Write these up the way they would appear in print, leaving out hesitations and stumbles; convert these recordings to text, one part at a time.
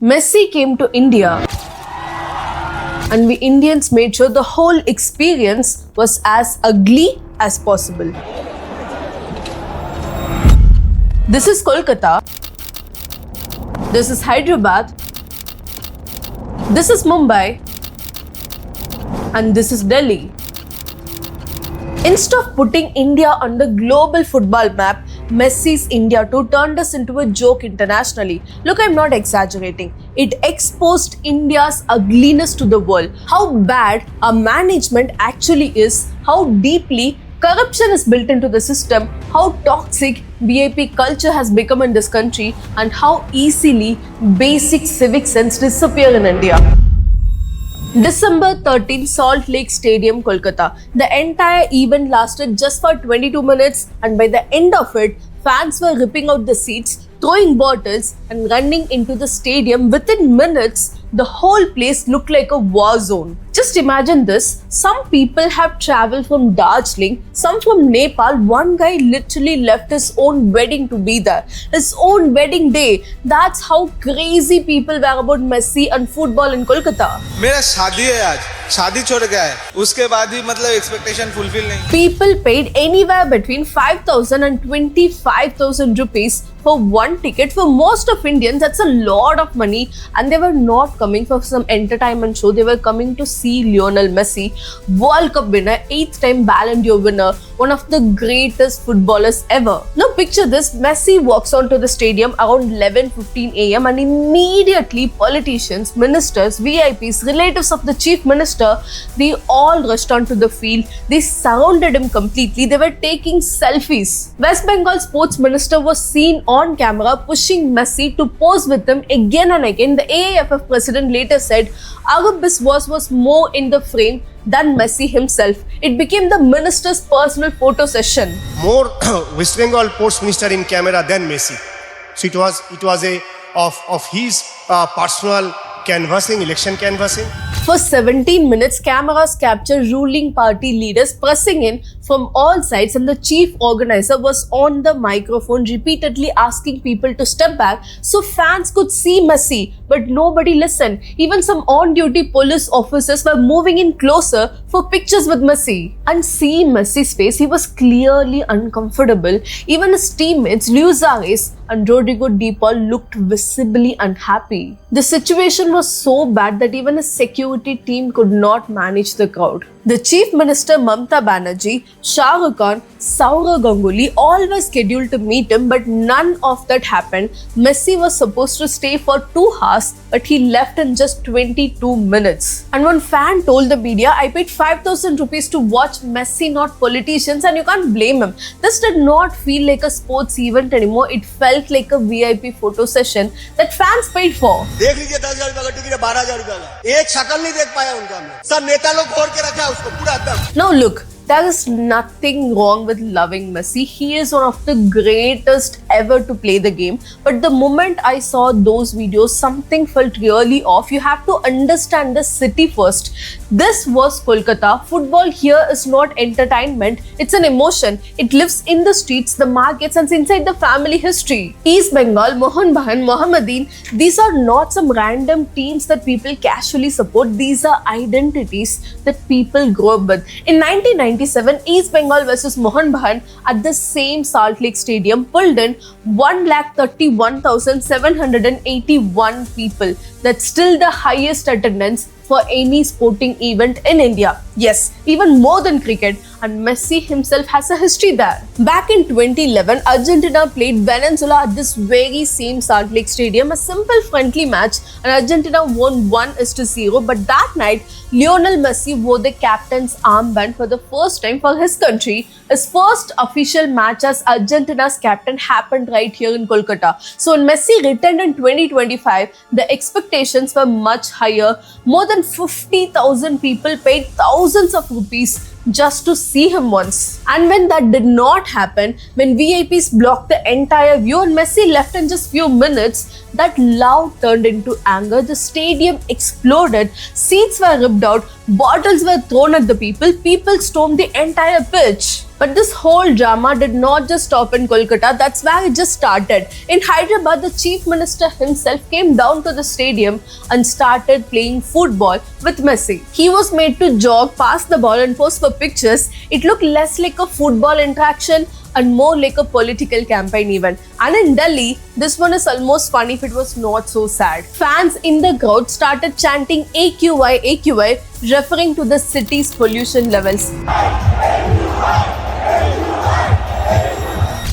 Messi came to India and we Indians made sure the whole experience was as ugly as possible. This is Kolkata. This is Hyderabad. This is Mumbai. And this is Delhi. Instead of putting India on the global football map, Messi's India tour turned us into a joke internationally. Look, I'm not exaggerating. It exposed India's ugliness to the world. How bad our management actually is, how deeply corruption is built into the system, how toxic VIP culture has become in this country, and how easily basic civic sense disappear in India. December 13, Salt Lake Stadium, Kolkata. The entire event lasted just for 22 minutes, and by the end of it, fans were ripping out the seats, throwing bottles and running into the stadium. Within minutes, the whole place looked like a war zone. Just imagine this. Some people have traveled from Darjeeling, some from Nepal. One guy literally left his own wedding to be there. His own wedding day. That's how crazy people were about Messi and football in Kolkata. मेरा शादी है आज, शादी छोड़ गया है, उसके बाद भी मतलब एक्सपेक्टेशन फुलफिल नहीं. People paid anywhere between 5,000 and 25,000 rupees for one ticket. For most of Indians, that's a lot of money, and they were not coming for some entertainment show. They were coming to see Lionel Messi, World Cup winner, 8th time Ballon d'Or winner, one of the greatest footballers ever. Now picture this, Messi walks onto the stadium around 11:15 a.m. and immediately politicians, ministers, VIPs, relatives of the chief minister, they all rushed onto the field. They surrounded him completely. They were taking selfies. West Bengal sports minister was seen on camera pushing Messi to pose with him again and again. The AAFF president later said Agabis was more in the frame than Messi himself. It became the minister's personal photo session. More West Bengal sports minister in camera than Messi. So it was of his personal canvassing, election canvassing. For 17 minutes, cameras captured ruling party leaders pressing in from all sides, and the chief organizer was on the microphone repeatedly asking people to step back so fans could see Messi, but nobody listened. Even some on-duty police officers were moving in closer for pictures with Messi. And seeing Messi's face, he was clearly uncomfortable. Even his teammates Luis Suarez and Rodrigo De Paul looked visibly unhappy. The situation was so bad that even a security team could not manage the crowd. The Chief Minister Mamata Banerjee, Shah Rukh Khan, Sourav Ganguly all were scheduled to meet him, but none of that happened. Messi was supposed to stay for 2 hours, but he left in just 22 minutes. And one fan told the media, I paid 5,000 rupees to watch Messi, not politicians, and you can't blame him. This did not feel like a sports event anymore. It felt like a VIP photo session that fans paid for. देख लीजिए 10,000 रुपए का ticket है, 12,000 रुपए का. एक शक्ल नहीं देख पाया उनका. सब नेता लोग खोल के रखा उसको पूरा एकदम. Now look, there is nothing wrong with loving Messi. He is one of the greatest ever to play the game. But the moment I saw those videos, something felt really off. You have to understand the city first. This was Kolkata. Football here is not entertainment. It's an emotion. It lives in the streets, the markets, and inside the family history. East Bengal, Mohun Bagan, Mohammedan, these are not some random teams that people casually support. These are identities that people grow up with. In 1997, East Bengal versus Mohun Bagan at the same Salt Lake Stadium pulled in 131,781 people. That's still the highest attendance for any sporting event in India. Yes, even more than cricket, and Messi himself has a history there. Back in 2011, Argentina played Venezuela at this very same Salt Lake Stadium, a simple friendly match, and Argentina won 1-0. But that night, Lionel Messi wore the captain's armband for the first time for his country. His first official match as Argentina's captain happened right here in Kolkata. So when Messi returned in 2025, the expectations were much higher. More than 50,000 people paid thousands of rupees just to see him once. And when that did not happen, when VIPs blocked the entire view and Messi left in just few minutes, that love turned into anger. The stadium exploded, seats were ripped out, bottles were thrown at the people stormed the entire pitch. But this whole drama did not just stop in Kolkata, that's where it just started. In Hyderabad, the Chief Minister himself came down to the stadium and started playing football with Messi. He was made to jog, pass the ball and pose for pictures. It looked less like a football interaction and more like a political campaign even. And in Delhi, this one is almost funny if it was not so sad. Fans in the crowd started chanting AQI, AQI, referring to the city's pollution levels.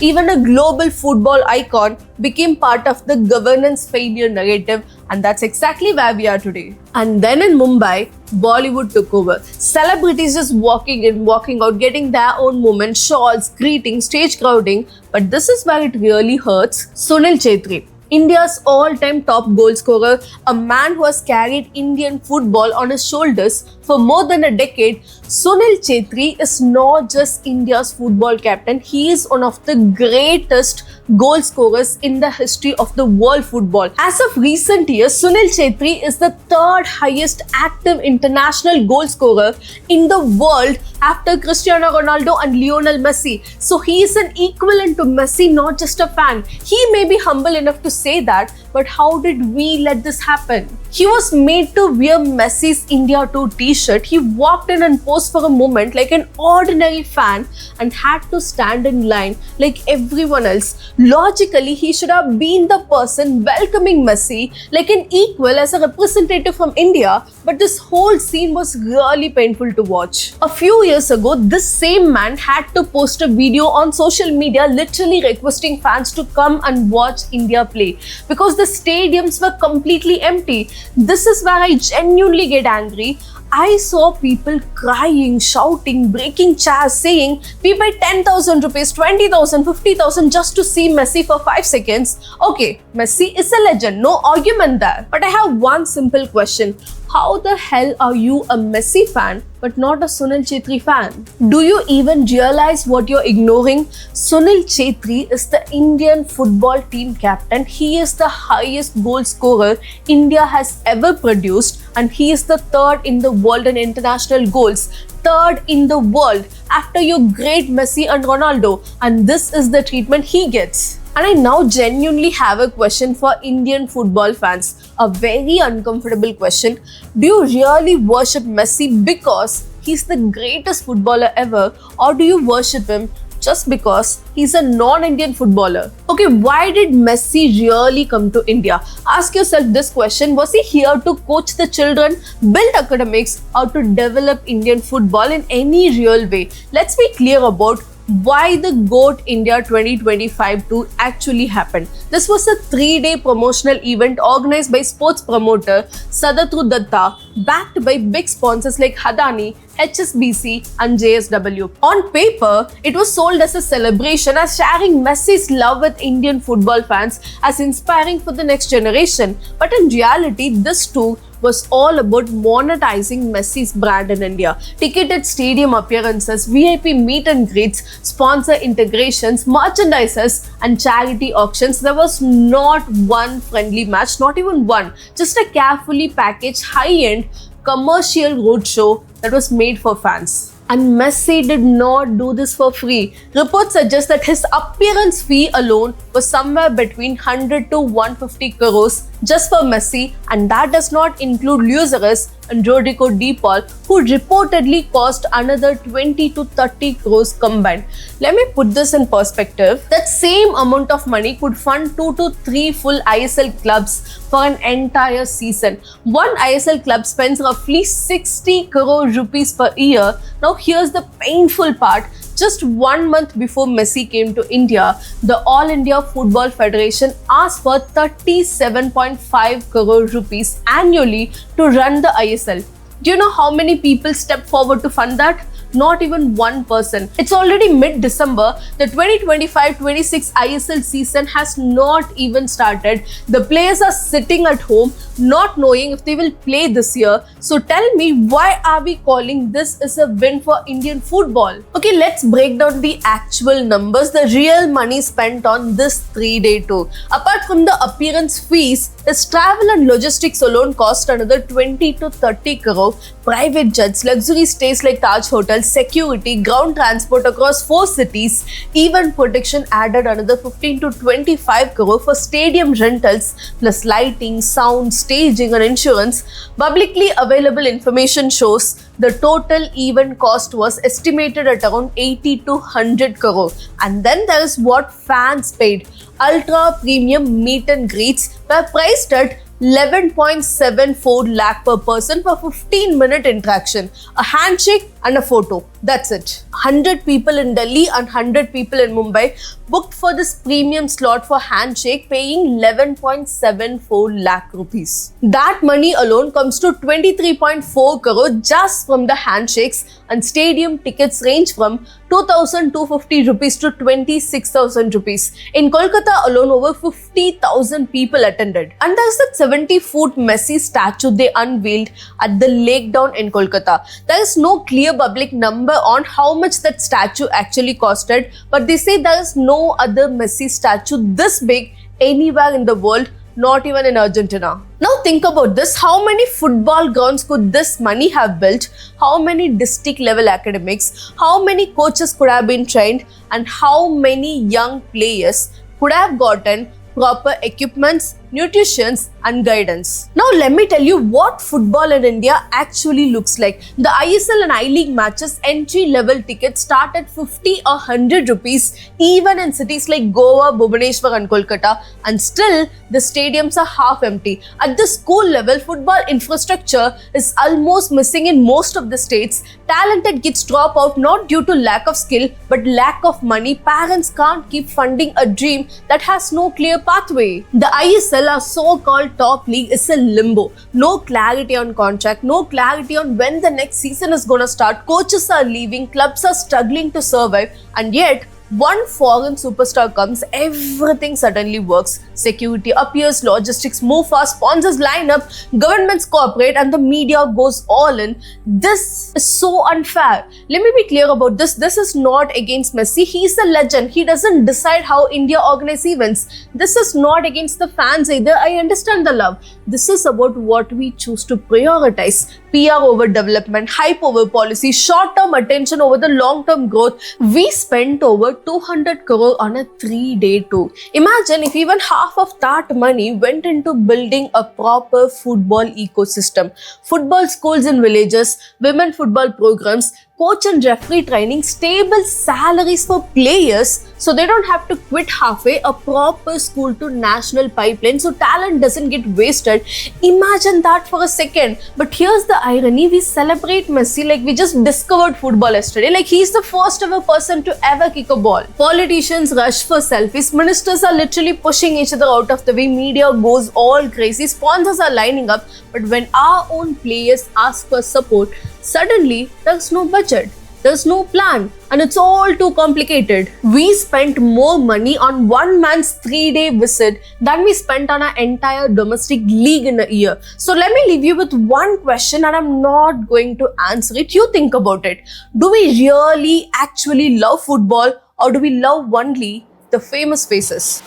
Even a global football icon became part of the governance failure narrative, and that's exactly where we are today. And then in Mumbai, Bollywood took over. Celebrities just walking in, walking out, getting their own moment, shawls, greetings, stage crowding. But this is where it really hurts. Sunil Chhetri, India's all-time top goal scorer, a man who has carried Indian football on his shoulders for more than a decade. Sunil Chhetri is not just India's football captain, he is one of the greatest goal scorers in the history of the world football. As of recent years, Sunil Chhetri is the third highest active international goal scorer in the world after Cristiano Ronaldo and Lionel Messi. So he is an equivalent to Messi, not just a fan. He may be humble enough to say that, but how did we let this happen? He was made to wear Messi's India 2 t-shirt. He walked in and posed for a moment like an ordinary fan and had to stand in line like everyone else. Logically, he should have been the person welcoming Messi like an equal as a representative from India, but this whole scene was really painful to watch. A few years ago, this same man had to post a video on social media literally requesting fans to come and watch India play because the stadiums were completely empty. This is where I genuinely get angry. I saw people crying, shouting, breaking chairs, saying, we paid 10,000 rupees, 20,000, 50,000 just to see Messi for 5 seconds. Okay, Messi is a legend, no argument there. But I have one simple question. How the hell are you a Messi fan but not a Sunil Chhetri fan? Do you even realize what you're ignoring? Sunil Chhetri is the Indian football team captain. He is the highest goal scorer India has ever produced, and he is the third in the world in international goals. Third in the world after your great Messi and Ronaldo, and this is the treatment he gets. And I now genuinely have a question for Indian football fans. A very uncomfortable question. Do you really worship Messi because he's the greatest footballer ever, or do you worship him just because he's a non-Indian footballer? Okay, why did Messi really come to India? Ask yourself this question. Was he here to coach the children, build academics, or to develop Indian football in any real way? Let's be clear about why the GOAT India 2025 tour actually happened. This was a 3-day promotional event organized by sports promoter Sadatru Datta, backed by big sponsors like Adani, HSBC and JSW. On paper, it was sold as a celebration, as sharing Messi's love with Indian football fans, as inspiring for the next generation. But in reality, this tour was all about monetizing Messi's brand in India. Ticketed stadium appearances, VIP meet and greets, sponsor integrations, merchandises and charity auctions. There was not one friendly match, not even one. Just a carefully packaged, high-end commercial roadshow that was made for fans. And Messi did not do this for free. Reports suggest that his appearance fee alone was somewhere between 100 to 150 crores just for Messi, and that does not include Luis Suarez and Rodrigo De Paul, who reportedly cost another 20 to 30 crores combined. Let me put this in perspective. That same amount of money could fund 2 to 3 full ISL clubs for an entire season. One ISL club spends roughly 60 crore rupees per year. Now here's the painful part. Just 1 month before Messi came to India, the All India Football Federation asked for 37.5 crore rupees annually to run the ISL. Do you know how many people stepped forward to fund that? Not even one person. It's already mid-December. The 2025-26 ISL season has not even started. The players are sitting at home not knowing if they will play this year. So tell me, why are we calling this as a win for Indian football? Okay, let's break down the actual numbers, the real money spent on this 3-day tour. Apart from the appearance fees, its travel and logistics alone cost another 20 to 30 crore. Private jets, luxury stays like Taj Hotel, security, ground transport across 4 cities, event protection added another 15 to 25 crore for stadium rentals, plus lighting, sound, staging and insurance. Publicly available information shows the total event cost was estimated at around 80 to 100 crore. And then there is what fans paid. Ultra premium meet and greets were priced at 11.74 lakh per person for 15-minute interaction, a handshake and a photo. That's it. 100 people in Delhi and 100 people in Mumbai booked for this premium slot for handshake, paying 11.74 lakh rupees. That money alone comes to 23.4 crore just from the handshakes, and stadium tickets range from 2,250 rupees to 26,000 rupees. In Kolkata alone, over 50,000 people attended. And there's that 70-foot Messi statue they unveiled at the Lake Down in Kolkata. There is no clear public number on how much that statue actually costed, but they say there is no other Messi statue this big anywhere in the world, not even in Argentina. Now think about this, how many football grounds could this money have built? How many district level academics? How many coaches could have been trained? And how many young players could have gotten proper equipments, nutrition and guidance? Now let me tell you what football in India actually looks like. The ISL and I-League matches entry level tickets start at 50 or 100 rupees even in cities like Goa, Bhubaneswar and Kolkata, and still the stadiums are half empty. At the school level, football infrastructure is almost missing in most of the states. Talented kids drop out not due to lack of skill but lack of money. Parents can't keep funding a dream that has no clear pathway. The ISL, our so-called top league, is a limbo. No clarity on contract, no clarity on when the next season is gonna start. Coaches are leaving, clubs are struggling to survive, and yet one foreign superstar comes, everything suddenly works. Security appears, logistics move fast, sponsors line up, governments cooperate, and the media goes all in. This is so unfair. Let me be clear about this. This is not against Messi. He's a legend. He doesn't decide how India organizes events. This is not against the fans either. I understand the love. This is about what we choose to prioritize. PR over development, hype over policy, short-term attention over the long-term growth. We spent over 200 crore on a 3-day tour. Imagine if even half of that money went into building a proper football ecosystem. Football schools in villages, women football programs, coach and referee training, stable salaries for players so they don't have to quit halfway, a proper school to national pipeline so talent doesn't get wasted. Imagine that for a second. But here's the irony, we celebrate Messi like we just discovered football yesterday, like he's the first ever person to ever kick a ball. Politicians rush for selfies, ministers are literally pushing each other out of the way, media goes all crazy, sponsors are lining up, but when our own players ask for support, suddenly there's no budget, there's no plan, and it's all too complicated. We spent more money on one man's 3-day visit than we spent on our entire domestic league in a year. So let me leave you with one question, and I'm not going to answer it. You think about it. Do we really actually love football, or do we love only the famous faces?